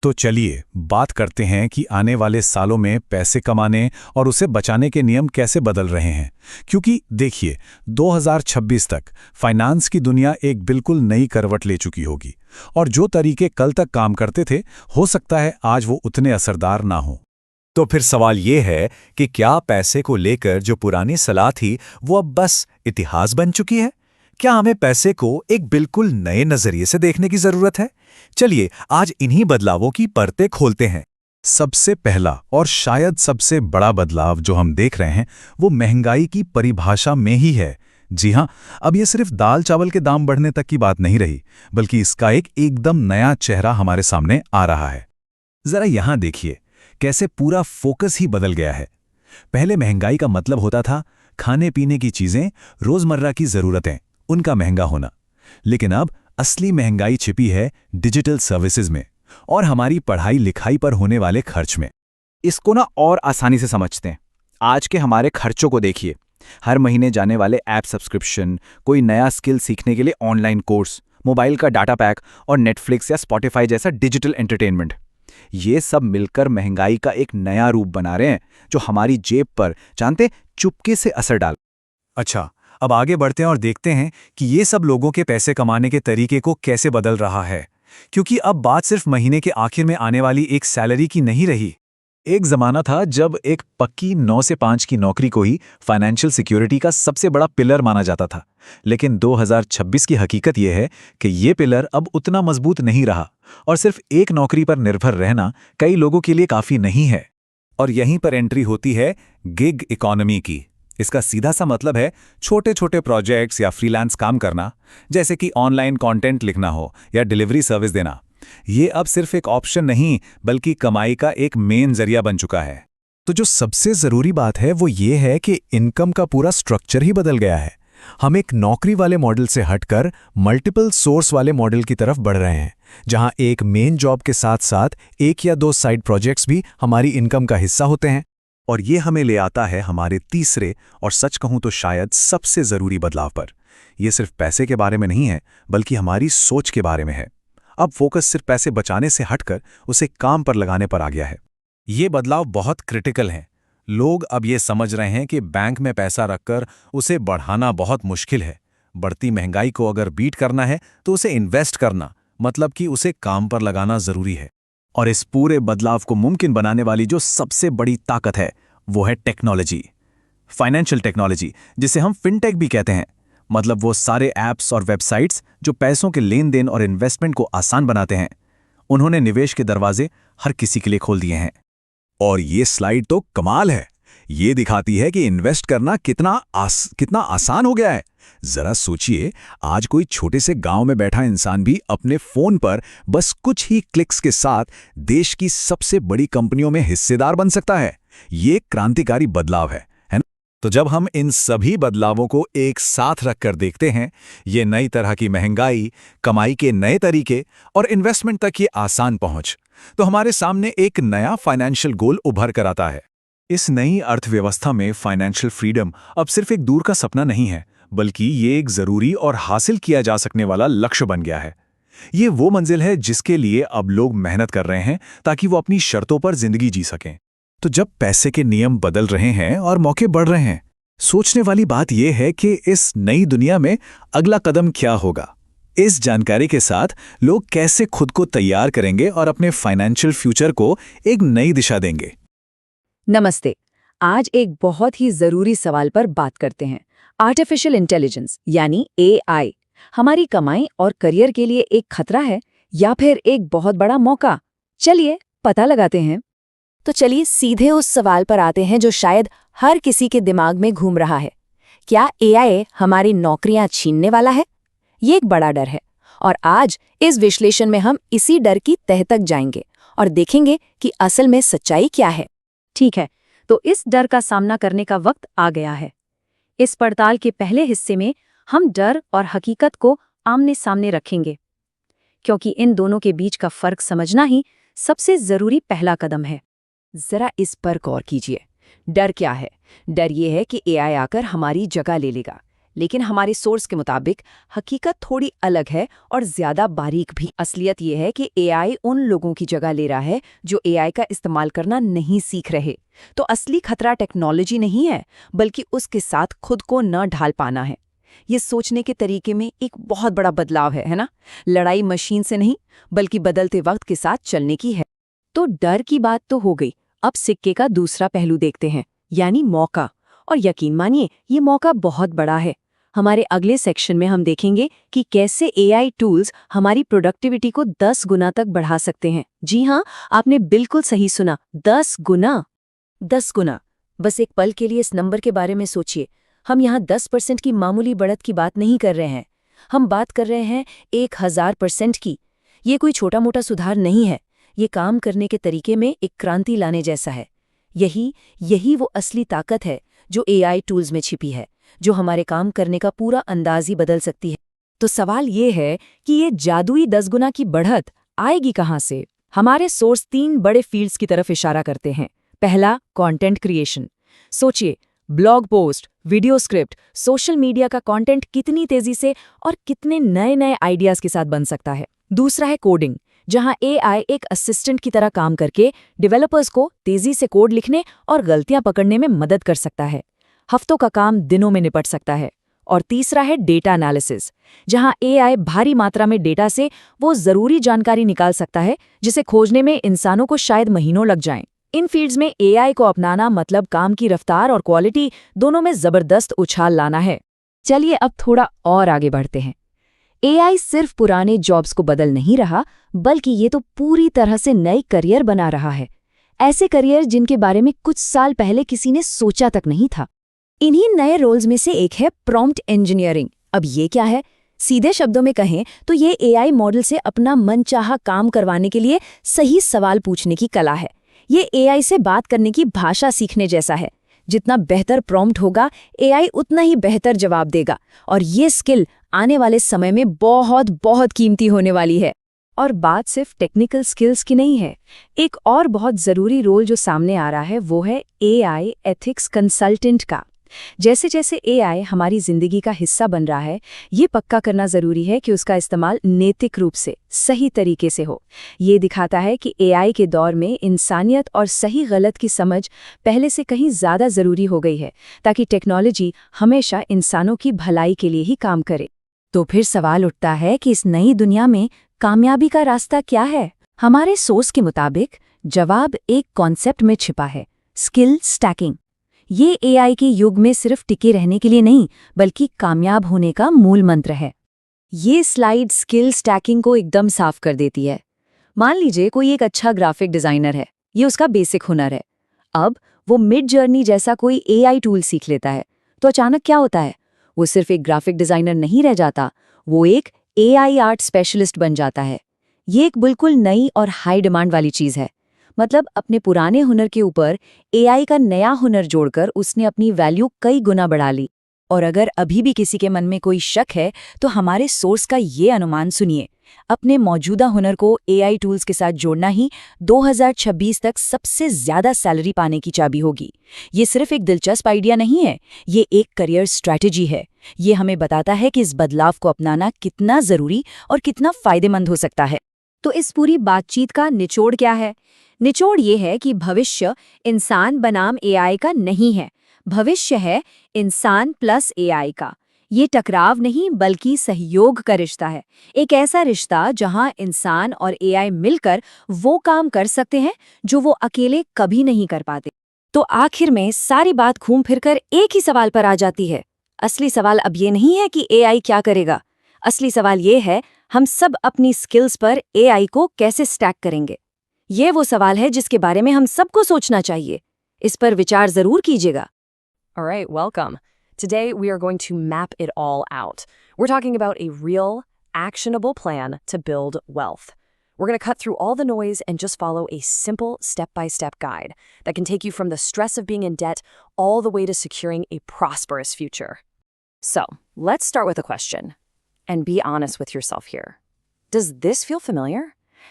तो चलिए बात करते हैं कि आने वाले सालों में पैसे कमाने और उसे बचाने के नियम कैसे बदल रहे हैं। क्योंकि देखिए 2026 तक फाइनेंस की दुनिया एक बिल्कुल नई करवट ले चुकी होगी और जो तरीके कल तक काम करते थे हो सकता है आज वो उतने असरदार ना हो। तो फिर सवाल ये है कि क्या पैसे को लेकर जो पुरानी सलाह थी वो अब बस इतिहास बन चुकी है? क्या हमें पैसे को एक बिल्कुल नए नजरिए से देखने की जरूरत है? चलिए आज इन्हीं बदलावों की परतें खोलते हैं। सबसे पहला और शायद सबसे बड़ा बदलाव जो हम देख रहे हैं वो महंगाई की परिभाषा में ही है। जी हाँ, अब ये सिर्फ दाल चावल के दाम बढ़ने तक की बात नहीं रही, बल्कि इसका एक एकदम नया चेहरा हमारे सामने आ रहा है। जरा यहां देखिए कैसे पूरा फोकस ही बदल गया है। पहले महंगाई का मतलब होता था खाने पीने की चीजें, रोजमर्रा की जरूरतें, उनका महंगा होना। लेकिन अब असली महंगाई छिपी है डिजिटल सर्विसेज में और हमारी पढ़ाई लिखाई पर होने वाले खर्च में। इसको ना और आसानी से समझते हैं। आज के हमारे खर्चों को देखिए, हर महीने जाने वाले ऐप सब्सक्रिप्शन, कोई नया स्किल सीखने के लिए ऑनलाइन कोर्स, मोबाइल का डाटा पैक और नेटफ्लिक्स या स्पॉटिफाई जैसा डिजिटल एंटरटेनमेंट, ये सब मिलकर महंगाई का एक नया रूप बना रहे हैं जो हमारी जेब पर जानते चुपके से असर डाल। अच्छा, अब आगे बढ़ते हैं और देखते हैं कि ये सब लोगों के पैसे कमाने के तरीके को कैसे बदल रहा है। क्योंकि अब बात सिर्फ महीने के आखिर में आने वाली एक सैलरी की नहीं रही। एक जमाना था जब एक पक्की 9 से 5 की नौकरी को ही फाइनेंशियल सिक्योरिटी का सबसे बड़ा पिलर माना जाता था। लेकिन 2026 की हकीकत यह है कि ये पिलर अब उतना मजबूत नहीं रहा और सिर्फ एक नौकरी पर निर्भर रहना कई लोगों के लिए काफी नहीं है। और यहीं पर एंट्री होती है गिग इकोनॉमी की। इसका सीधा सा मतलब है छोटे छोटे प्रोजेक्ट्स या फ्रीलांस काम करना, जैसे कि ऑनलाइन कंटेंट लिखना हो या डिलीवरी सर्विस देना। ये अब सिर्फ एक ऑप्शन नहीं बल्कि कमाई का एक मेन जरिया बन चुका है। तो जो सबसे जरूरी बात है वो ये है कि इनकम का पूरा स्ट्रक्चर ही बदल गया है। हम एक नौकरी वाले मॉडल से हटकर मल्टीपल सोर्स वाले मॉडल की तरफ बढ़ रहे हैं, जहां एक मेन जॉब के साथ साथ 1 या 2 साइड प्रोजेक्ट्स भी हमारी इनकम का हिस्सा होते हैं। और ये हमें ले आता है हमारे तीसरे और सच कहूं तो शायद सबसे जरूरी बदलाव पर। यह सिर्फ पैसे के बारे में नहीं है बल्कि हमारी सोच के बारे में है। अब फोकस सिर्फ पैसे बचाने से हटकर उसे काम पर लगाने पर आ गया है। ये बदलाव बहुत क्रिटिकल है। लोग अब ये समझ रहे हैं कि बैंक में पैसा रखकर उसे बढ़ाना बहुत मुश्किल है। बढ़ती महंगाई को अगर बीट करना है तो उसे इन्वेस्ट करना, मतलब कि उसे काम पर लगाना जरूरी है। और इस पूरे बदलाव को मुमकिन बनाने वाली जो सबसे बड़ी ताकत है वो है टेक्नोलॉजी, फाइनेंशियल टेक्नोलॉजी, जिसे हम फिनटेक भी कहते हैं। मतलब वो सारे ऐप्स और वेबसाइट्स जो पैसों के लेन देन और इन्वेस्टमेंट को आसान बनाते हैं। उन्होंने निवेश के दरवाजे हर किसी के लिए खोल दिए हैं। और ये स्लाइड तो कमाल है। ये दिखाती है कि इन्वेस्ट करना कितना आसान हो गया है। जरा सोचिए, आज कोई छोटे से गांव में बैठा इंसान भी अपने फोन पर बस कुछ ही क्लिक्स के साथ देश की सबसे बड़ी कंपनियों में हिस्सेदार बन सकता है। ये क्रांतिकारी बदलाव है ना? तो जब हम इन सभी बदलावों को एक साथ रखकर देखते हैं, ये नई तरह की महंगाई, कमाई के नए तरीके और इन्वेस्टमेंट तक की आसान पहुंच, तो हमारे सामने एक नया फाइनेंशियल गोल उभर कर आता है। इस नई अर्थव्यवस्था में फाइनेंशियल फ्रीडम अब सिर्फ एक दूर का सपना नहीं है, बल्कि ये एक जरूरी और हासिल किया जा सकने वाला लक्ष्य बन गया है। ये वो मंजिल है जिसके लिए अब लोग मेहनत कर रहे हैं ताकि वो अपनी शर्तों पर जिंदगी जी सकें। तो जब पैसे के नियम बदल रहे हैं और मौके बढ़ रहे हैं, सोचने वाली बात यह है कि इस नई दुनिया में अगला कदम क्या होगा। इस जानकारी के साथ लोग कैसे खुद को तैयार करेंगे और अपने फाइनेंशियल फ्यूचर को एक नई दिशा देंगे। नमस्ते। आज एक बहुत ही जरूरी सवाल पर बात करते हैं। आर्टिफिशियल इंटेलिजेंस यानी AI हमारी कमाई और करियर के लिए एक खतरा है या फिर एक बहुत बड़ा मौका? चलिए पता लगाते हैं। तो चलिए सीधे उस सवाल पर आते हैं जो शायद हर किसी के दिमाग में घूम रहा है। क्या AI हमारी नौकरियां छीनने वाला है? ये एक बड़ा डर है और आज इस विश्लेषण में हम इसी डर की तह तक जाएंगे और देखेंगे कि असल में सच्चाई क्या है। ठीक है, तो इस डर का सामना करने का वक्त आ गया है। इस पड़ताल के पहले हिस्से में हम डर और हकीकत को आमने सामने रखेंगे, क्योंकि इन दोनों के बीच का फर्क समझना ही सबसे जरूरी पहला कदम है। जरा इस पर गौर कीजिए। डर क्या है? डर ये है कि AI आकर हमारी जगह ले लेगा। लेकिन हमारे सोर्स के मुताबिक हकीकत थोड़ी अलग है और ज्यादा बारीक भी। असलियत ये है कि एआई उन लोगों की जगह ले रहा है जो एआई का इस्तेमाल करना नहीं सीख रहे। तो असली खतरा टेक्नोलॉजी नहीं है, बल्कि उसके साथ खुद को न ढाल पाना है। ये सोचने के तरीके में एक बहुत बड़ा बदलाव है ना? लड़ाई मशीन से नहीं, बल्कि बदलते वक्त के साथ चलने की है। तो डर की बात तो हो गई, अब सिक्के का दूसरा पहलू देखते हैं, यानी मौका। और यकीन मानिए, ये मौका बहुत बड़ा है। हमारे अगले सेक्शन में हम देखेंगे कि कैसे एआई टूल्स हमारी प्रोडक्टिविटी को 10 गुना तक बढ़ा सकते हैं। जी हाँ, आपने बिल्कुल सही सुना, 10 गुना। 10 गुना। बस एक पल के लिए इस नंबर के बारे में सोचिए। हम यहाँ 10% की मामूली बढ़त की बात नहीं कर रहे हैं, हम बात कर रहे हैं 1000% की। ये कोई छोटा मोटा सुधार नहीं है, ये काम करने के तरीके में एक क्रांति लाने जैसा है। यही वो असली ताकत है जो एआई टूल्स में छिपी है, जो हमारे काम करने का पूरा अंदाज ही बदल सकती है। तो सवाल ये है कि ये जादुई 10 गुना की बढ़त आएगी कहाँ से? हमारे सोर्स 3 बड़े फील्ड्स की तरफ इशारा करते हैं। पहला, कंटेंट क्रिएशन। सोचिए, blog post, video script, social media का कंटेंट कितनी तेजी से और कितने नए नए आइडियाज के साथ बन सकता है। दूसरा है कोडिंग, जहां एआई एक असिस्टेंट की तरह काम करके डेवलपर्स को तेजी से कोड लिखने और गलतियां पकड़ने में मदद कर सकता है। हफ्तों का काम दिनों में निपट सकता है। और तीसरा है डेटा एनालिसिस, जहां एआई भारी मात्रा में डेटा से वो जरूरी जानकारी निकाल सकता है जिसे खोजने में इंसानों को शायद महीनों लग जाएं। इन फील्ड्स में एआई को अपनाना मतलब काम की रफ्तार और क्वालिटी दोनों में जबरदस्त उछाल लाना है। चलिए अब थोड़ा और आगे बढ़ते हैं। एआई सिर्फ पुराने जॉब्स को बदल नहीं रहा, बल्कि ये तो पूरी तरह से नए करियर बना रहा है। ऐसे करियर जिनके बारे में कुछ साल पहले किसी ने सोचा तक नहीं था। इन्हीं नए रोल्स में से एक है प्रॉम्प्ट इंजीनियरिंग। अब ये क्या है? सीधे शब्दों में कहें तो ये एआई मॉडल से अपना मनचाहा काम करवाने के लिए सही सवाल पूछने की कला है। ये एआई से बात करने की भाषा सीखने जैसा है। जितना बेहतर प्रॉम्प्ट होगा, एआई उतना ही बेहतर जवाब देगा। और ये स्किल आने वाले समय में बहुत बहुत कीमती होने वाली है। और बात सिर्फ टेक्निकल स्किल्स की नहीं है। एक और बहुत ज़रूरी रोल जो सामने आ रहा है वो है एआई एथिक्स कंसल्टेंट का। जैसे जैसे एआई हमारी जिंदगी का हिस्सा बन रहा है, ये पक्का करना जरूरी है कि उसका इस्तेमाल नैतिक रूप से, सही तरीके से हो। ये दिखाता है कि एआई के दौर में इंसानियत और सही गलत की समझ पहले से कहीं ज्यादा जरूरी हो गई है, ताकि टेक्नोलॉजी हमेशा इंसानों की भलाई के लिए ही काम करे। तो फिर सवाल उठता है कि इस नई दुनिया में कामयाबी का रास्ता क्या है? हमारे सोर्स के मुताबिक जवाब एक कॉन्सेप्ट में छिपा है, स्किल स्टैकिंग। ये एआई के युग में सिर्फ टिके रहने के लिए नहीं, बल्कि कामयाब होने का मूल मंत्र है। ये स्लाइड स्किल स्टैकिंग को एकदम साफ कर देती है। मान लीजिए कोई एक अच्छा ग्राफिक डिजाइनर है, ये उसका बेसिक हुनर है। अब वो मिड जर्नी जैसा कोई एआई टूल सीख लेता है, तो अचानक क्या होता है? वो सिर्फ एक ग्राफिक डिजाइनर नहीं रह जाता, वो एक एआई आर्ट स्पेशलिस्ट बन जाता है। ये एक बिल्कुल नई और हाई डिमांड वाली चीज़ है। मतलब अपने पुराने हुनर के ऊपर एआई का नया हुनर जोड़कर उसने अपनी वैल्यू कई गुना बढ़ा ली। और अगर अभी भी किसी के मन में कोई शक है, तो हमारे सोर्स का ये अनुमान सुनिए। अपने मौजूदा हुनर को एआई टूल्स के साथ जोड़ना ही 2026 तक सबसे ज्यादा सैलरी पाने की चाबी होगी। ये सिर्फ एक दिलचस्प आइडिया नहीं है, ये एक करियर स्ट्रैटेजी है। ये हमें बताता है कि इस बदलाव को अपनाना कितना जरूरी और कितना फायदेमंद हो सकता है। तो इस पूरी बातचीत का निचोड़ क्या है? निचोड़ ये है कि भविष्य इंसान बनाम एआई का नहीं है, भविष्य है इंसान प्लस एआई का। ये टकराव नहीं, बल्कि सहयोग का रिश्ता है। एक ऐसा रिश्ता जहां इंसान और एआई मिलकर वो काम कर सकते हैं जो वो अकेले कभी नहीं कर पाते। तो आखिर में सारी बात घूम फिरकर एक ही सवाल पर आ जाती है। असली सवाल अब ये नहीं है कि एआई क्या करेगा, असली सवाल ये है हम सब अपनी स्किल्स पर एआई को कैसे स्टैक करेंगे। ये वो सवाल है जिसके बारे में हम सबको सोचना चाहिए। इस पर विचार जरूर कीजिएगा। All right, welcome. Today we are going to map it all out. We're talking about a real, actionable plan to build wealth. We're going to cut through all the noise and just follow a simple step-by-step guide that can take you from the stress of being in debt all the way to securing a prosperous future. So, let's start with a question. And be honest with yourself here. Does this feel familiar?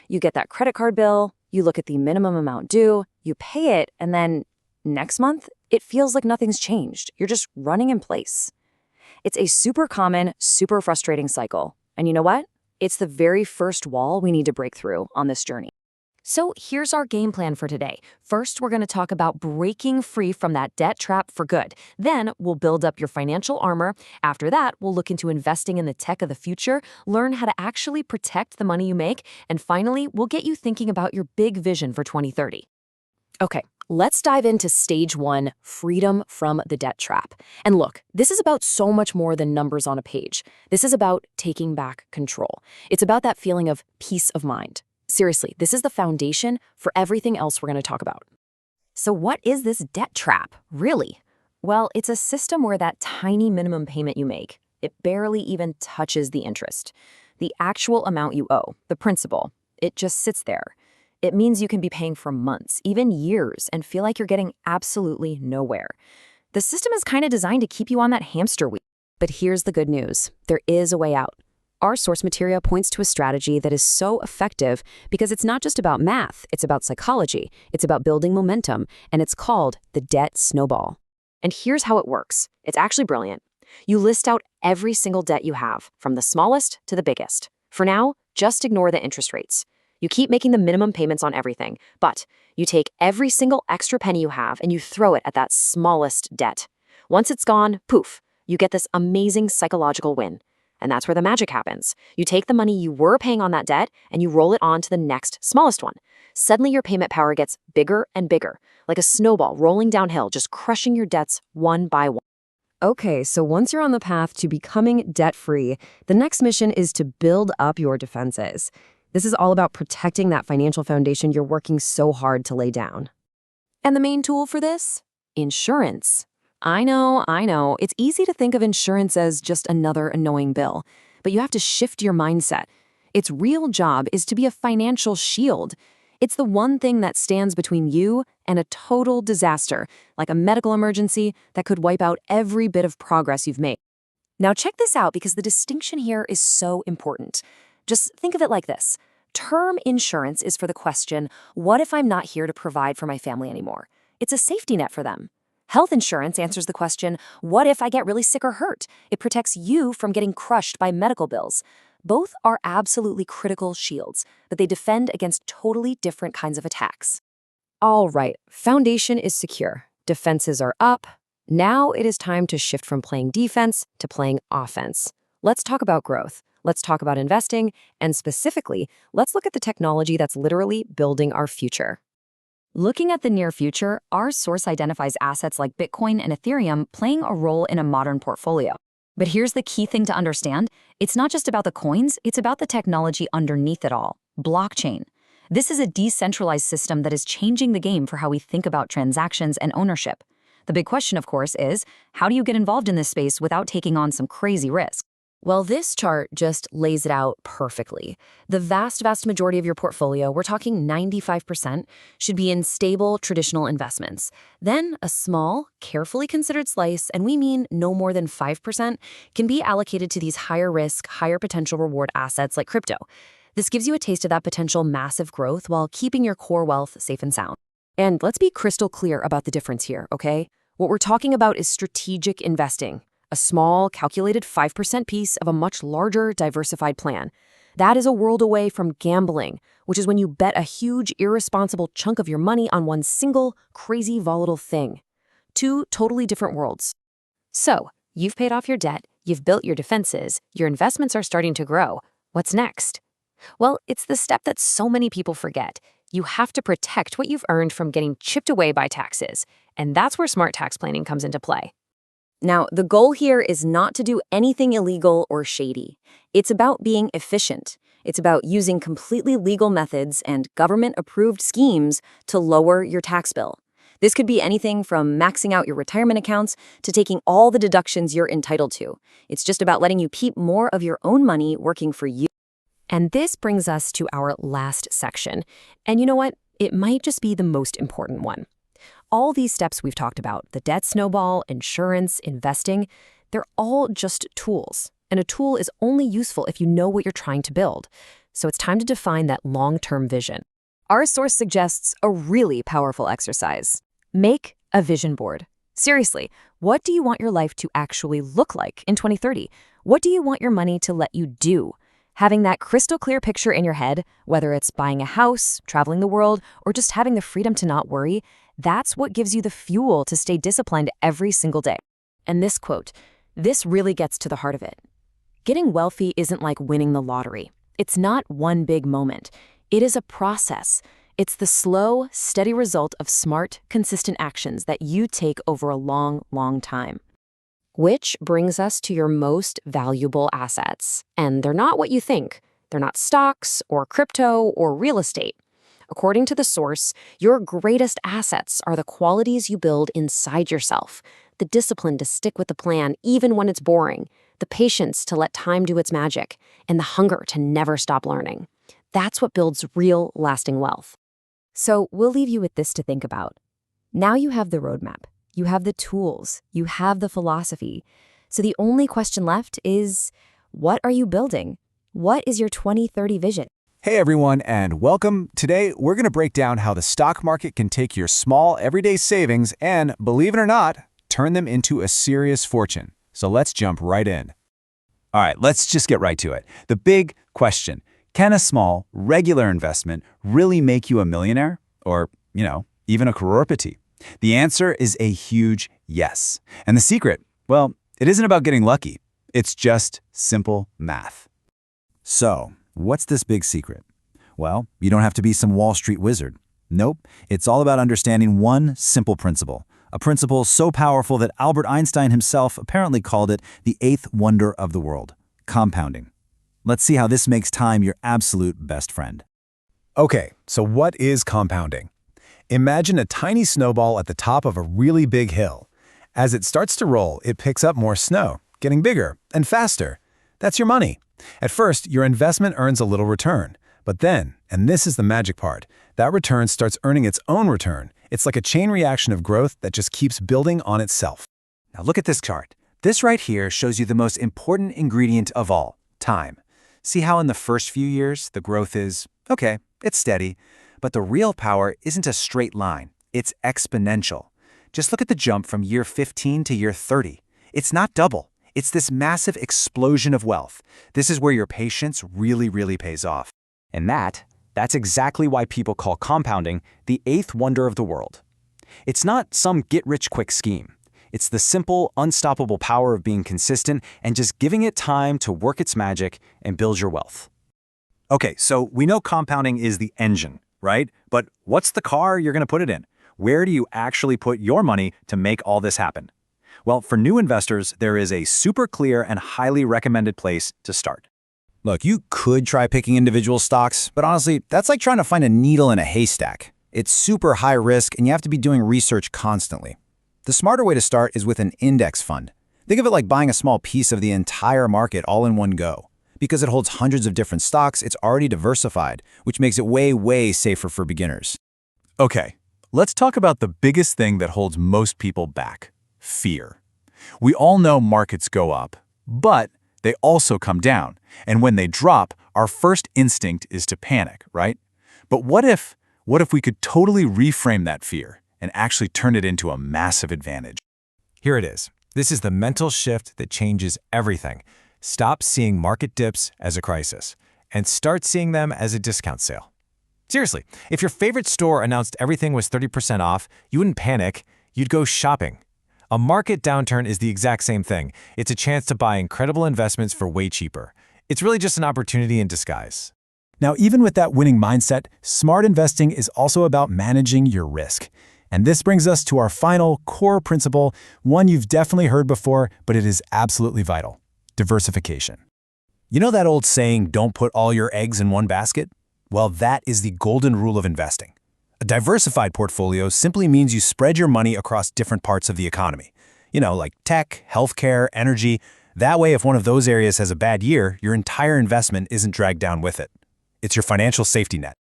You get that credit card bill, you look at the minimum amount due, you pay it, and then next month, it feels like nothing's changed. You're just running in place. It's a super common, super frustrating cycle. And you know what? It's the very first wall we need to break through on this journey. So here's our game plan for today. First, we're going to talk about breaking free from that debt trap for good. Then we'll build up your financial armor. After that, we'll look into investing in the tech of the future, learn how to actually protect the money you make, and finally, we'll get you thinking about your big vision for 2030. Okay, let's dive into stage 1, freedom from the debt trap. And look, this is about so much more than numbers on a page. This is about taking back control. It's about that feeling of peace of mind. Seriously, this is the foundation for everything else we're going to talk about. So what is this debt trap, really? Well, it's a system where that tiny minimum payment you make, it barely even touches the interest. The actual amount you owe, the principal, it just sits there. It means you can be paying for months, even years, and feel like you're getting absolutely nowhere. The system is kind of designed to keep you on that hamster wheel. But here's the good news. There is a way out. Our source material points to a strategy that is so effective because it's not just about math, it's about psychology, it's about building momentum, and it's called the debt snowball. And here's how it works. It's actually brilliant. You list out every single debt you have, from the smallest to the biggest. For now, just ignore the interest rates. You keep making the minimum payments on everything, but you take every single extra penny you have and you throw it at that smallest debt. Once it's gone, poof, you get this amazing psychological win. And that's where the magic happens. You take the money you were paying on that debt and you roll it on to the next smallest one. Suddenly your payment power gets bigger and bigger, like a snowball rolling downhill, just crushing your debts one by one. Okay, so once you're on the path to becoming debt-free, the next mission is to build up your defenses. This is all about protecting that financial foundation you're working so hard to lay down. And the main tool for this? Insurance. I know. It's easy to think of insurance as just another annoying bill, but you have to shift your mindset. Its real job is to be a financial shield. It's the one thing that stands between you and a total disaster, like a medical emergency that could wipe out every bit of progress you've made. Now check this out because the distinction here is so important. Just think of it like this. Term insurance is for the question, what if I'm not here to provide for my family anymore? It's a safety net for them. Health insurance answers the question, what if I get really sick or hurt? It protects you from getting crushed by medical bills. Both are absolutely critical shields, but they defend against totally different kinds of attacks. All right, foundation is secure. Defenses are up. Now it is time to shift from playing defense to playing offense. Let's talk about growth. Let's talk about investing. And specifically, let's look at the technology that's literally building our future. Looking at the near future, our source identifies assets like Bitcoin and Ethereum playing a role in a modern portfolio. But here's the key thing to understand. It's not just about the coins, it's about the technology underneath it all, blockchain. This is a decentralized system that is changing the game for how we think about transactions and ownership. The big question, of course, is how do you get involved in this space without taking on some crazy risk? Well, this chart just lays it out perfectly. The vast majority of your portfolio, we're talking 95%, should be in stable, traditional investments. Then a small, carefully considered slice, and we mean no more than 5%, can be allocated to these higher risk, higher potential reward assets like crypto. This gives you a taste of that potential massive growth while keeping your core wealth safe and sound. And let's be crystal clear about the difference here, okay? What we're talking about is strategic investing. A small, calculated 5% piece of a much larger, diversified plan. That is a world away from gambling, which is when you bet a huge, irresponsible chunk of your money on one single, crazy, volatile thing. Two totally different worlds. So, you've paid off your debt, you've built your defenses, your investments are starting to grow. What's next? Well, it's the step that so many people forget. You have to protect what you've earned from getting chipped away by taxes. And that's where smart tax planning comes into play. Now, the goal here is not to do anything illegal or shady. It's about being efficient. It's about using completely legal methods and government-approved schemes to lower your tax bill. This could be anything from maxing out your retirement accounts to taking all the deductions you're entitled to. It's just about letting you keep more of your own money working for you. And this brings us to our last section. And you know what? It might just be the most important one. All these steps we've talked about, the debt snowball, insurance, investing, they're all just tools. And a tool is only useful if you know what you're trying to build. So it's time to define that long-term vision. Our source suggests a really powerful exercise. Make a vision board. Seriously, what do you want your life to actually look like in 2030? What do you want your money to let you do? Having that crystal clear picture in your head, whether it's buying a house, traveling the world, or just having the freedom to not worry, that's what gives you the fuel to stay disciplined every single day. And this quote, this really gets to the heart of it. Getting wealthy isn't like winning the lottery. It's not one big moment. It is a process. It's the slow, steady result of smart, consistent actions that you take over a long, long time. Which brings us to your most valuable assets. And they're not what you think. They're not stocks or crypto or real estate. According to the source, your greatest assets are the qualities you build inside yourself, the discipline to stick with the plan even when it's boring, the patience to let time do its magic, and the hunger to never stop learning. That's what builds real, lasting wealth. So we'll leave you with this to think about. Now you have the roadmap. You have the tools, you have the philosophy. So the only question left is, what are you building? What is your 2030 vision? Hey everyone, and welcome. Today, we're going to break down how the stock market can take your small, everyday savings and, believe it or not, turn them into a serious fortune. So let's jump right in. All right, let's just get right to it. The big question, can a small, regular investment really make you a millionaire? Or, even a crorepati? The answer is a huge yes. And the secret, well, it isn't about getting lucky. It's just simple math. So, what's this big secret? Well, you don't have to be some Wall Street wizard. Nope, it's all about understanding one simple principle. A principle so powerful that Albert Einstein himself apparently called it the eighth wonder of the world, compounding. Let's see how this makes time your absolute best friend. Okay, so what is compounding? Imagine a tiny snowball at the top of a really big hill. As it starts to roll, it picks up more snow, getting bigger and faster. That's your money. At first, your investment earns a little return. But then, and this is the magic part, that return starts earning its own return. It's like a chain reaction of growth that just keeps building on itself. Now look at this chart. This right here shows you the most important ingredient of all, time. See how in the first few years, the growth is, okay, it's steady. But the real power isn't a straight line. It's exponential. Just look at the jump from year 15 to year 30. It's not double. It's this massive explosion of wealth. This is where your patience really, really pays off. And that's exactly why people call compounding the eighth wonder of the world. It's not some get-rich-quick scheme. It's the simple, unstoppable power of being consistent and just giving it time to work its magic and build your wealth. Okay, so we know compounding is the engine, right? But what's the car you're going to put it in? Where do you actually put your money to make all this happen? Well, for new investors, there is a super clear and highly recommended place to start. Look, you could try picking individual stocks, but honestly, that's like trying to find a needle in a haystack. It's super high risk, and you have to be doing research constantly. The smarter way to start is with an index fund. Think of it like buying a small piece of the entire market all in one go. Because it holds hundreds of different stocks, it's already diversified, which makes it way, way safer for beginners. Okay, let's talk about the biggest thing that holds most people back: fear. We all know markets go up, but they also come down. And when they drop, our first instinct is to panic, right? But what if we could totally reframe that fear and actually turn it into a massive advantage? Here it is. This is the mental shift that changes everything. Stop seeing market dips as a crisis and start seeing them as a discount sale. Seriously, if your favorite store announced everything was 30% off, you wouldn't panic, you'd go shopping. A market downturn is the exact same thing. It's a chance to buy incredible investments for way cheaper. It's really just an opportunity in disguise. Now, even with that winning mindset, smart investing is also about managing your risk. And this brings us to our final core principle, one you've definitely heard before, but it is absolutely vital: diversification. You know that old saying, don't put all your eggs in one basket? Well, that is the golden rule of investing. A diversified portfolio simply means you spread your money across different parts of the economy. Like tech, healthcare, energy. That way, if one of those areas has a bad year, your entire investment isn't dragged down with it. It's your financial safety net.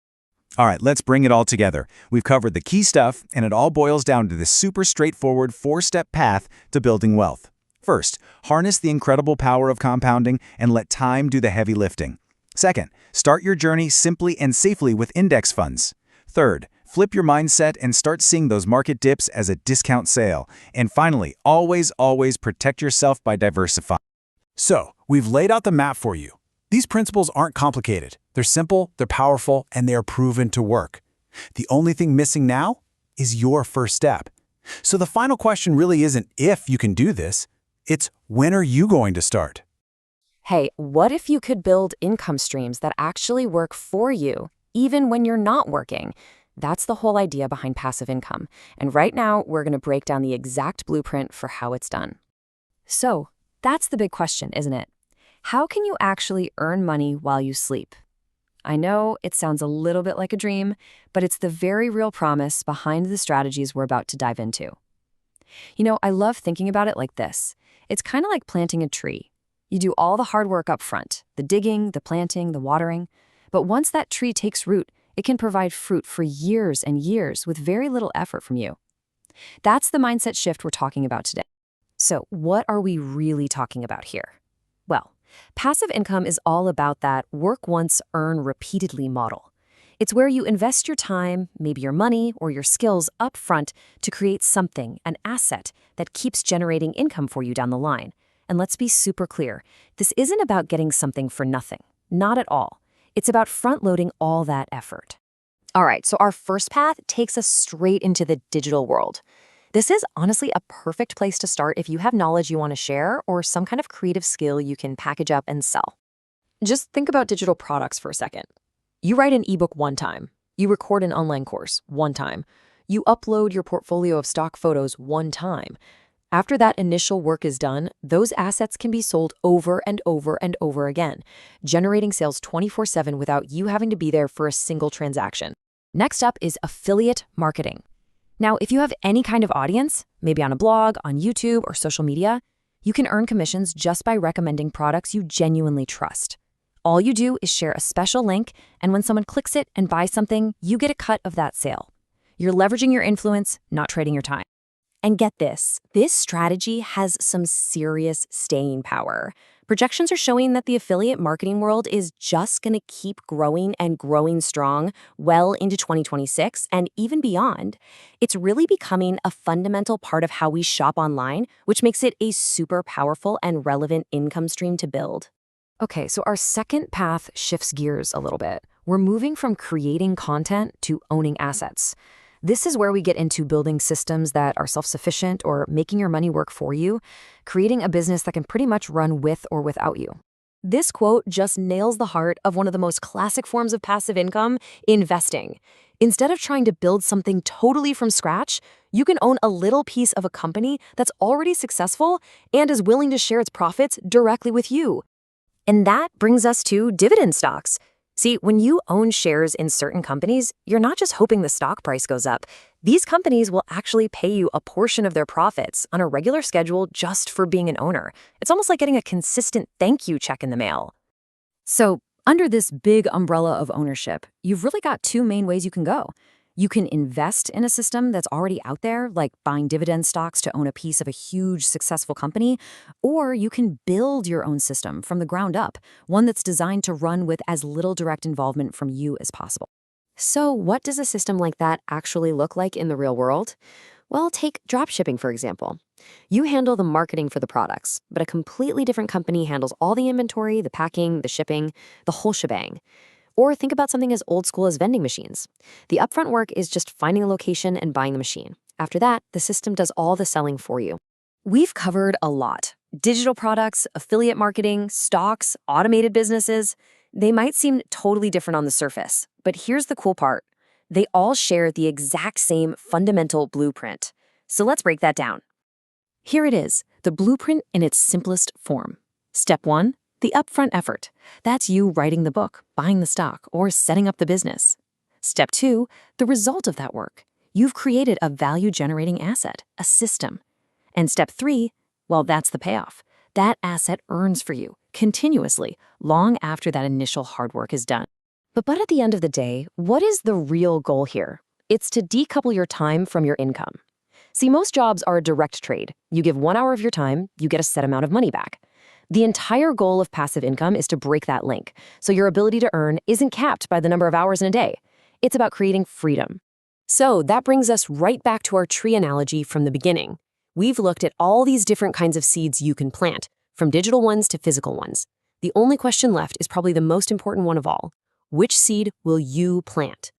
All right, let's bring it all together. We've covered the key stuff, and it all boils down to this super straightforward 4-step path to building wealth. First, harness the incredible power of compounding and let time do the heavy lifting. Second, start your journey simply and safely with index funds. Third, Flip your mindset and start seeing those market dips as a discount sale. And finally, always protect yourself by diversifying. So, we've laid out the map for you. These principles aren't complicated. They're simple, they're powerful, and they are proven to work. The only thing missing now is your first step. So the final question really isn't if you can do this, it's when are you going to start? Hey, what if you could build income streams that actually work for you, even when you're not working? That's the whole idea behind passive income. And right now, we're going to break down the exact blueprint for how it's done. So, that's the big question, isn't it? How can you actually earn money while you sleep? I know it sounds a little bit like a dream, but it's the very real promise behind the strategies we're about to dive into. You know, I love thinking about it like this. It's kind of like planting a tree. You do all the hard work up front, the digging, the planting, the watering. But once that tree takes root, it can provide fruit for years and years with very little effort from you. That's the mindset shift we're talking about today. So, what are we really talking about here? Well, passive income is all about that work once, earn repeatedly model. It's where you invest your time, maybe your money or your skills up front to create something, an asset, that keeps generating income for you down the line. And let's be super clear, this isn't about getting something for nothing. Not at all. It's about front-loading all that effort. All right, so our first path takes us straight into the digital world. This is honestly a perfect place to start if you have knowledge you want to share or some kind of creative skill you can package up and sell. Just think about digital products for a second. You write an ebook one time. You record an online course one time. You upload your portfolio of stock photos one time. After that initial work is done, those assets can be sold over and over and over again, generating sales 24/7 without you having to be there for a single transaction. Next up is affiliate marketing. Now, if you have any kind of audience, maybe on a blog, on YouTube, or social media, you can earn commissions just by recommending products you genuinely trust. All you do is share a special link, and when someone clicks it and buys something, you get a cut of that sale. You're leveraging your influence, not trading your time. And get this strategy has some serious staying power. Projections are showing that the affiliate marketing world is just going to keep growing and growing strong well into 2026 and even beyond. It's really becoming a fundamental part of how we shop online, which makes it a super powerful and relevant income stream to build. Okay, so our second path shifts gears a little bit. We're moving from creating content to owning assets. This is where we get into building systems that are self-sufficient or making your money work for you, creating a business that can pretty much run with or without you. This quote just nails the heart of one of the most classic forms of passive income, investing. Instead of trying to build something totally from scratch, you can own a little piece of a company that's already successful and is willing to share its profits directly with you. And that brings us to dividend stocks. See, when you own shares in certain companies, you're not just hoping the stock price goes up. These companies will actually pay you a portion of their profits on a regular schedule just for being an owner. It's almost like getting a consistent thank you check in the mail. So, under this big umbrella of ownership, you've really got two main ways you can go. You can invest in a system that's already out there, like buying dividend stocks to own a piece of a huge, successful company, or you can build your own system from the ground up, one that's designed to run with as little direct involvement from you as possible. So what does a system like that actually look like in the real world? Well, take dropshipping, for example. You handle the marketing for the products, but a completely different company handles all the inventory, the packing, the shipping, the whole shebang. Or think about something as old school as vending machines. The upfront work is just finding a location and buying the machine. After that, the system does all the selling for you. We've covered a lot. Digital products, affiliate marketing, stocks, automated businesses. They might seem totally different on the surface, but here's the cool part. They all share the exact same fundamental blueprint. So let's break that down. Here it is, the blueprint in its simplest form. Step 1. The upfront effort. That's you writing the book, buying the stock, or setting up the business. Step 2, the result of that work. You've created a value-generating asset, a system. And step 3, well, that's the payoff. That asset earns for you, continuously, long after that initial hard work is done. But at the end of the day, what is the real goal here? It's to decouple your time from your income. See, most jobs are a direct trade. You give 1 hour of your time, you get a set amount of money back. The entire goal of passive income is to break that link, so your ability to earn isn't capped by the number of hours in a day. It's about creating freedom. So that brings us right back to our tree analogy from the beginning. We've looked at all these different kinds of seeds you can plant, from digital ones to physical ones. The only question left is probably the most important one of all. Which seed will you plant?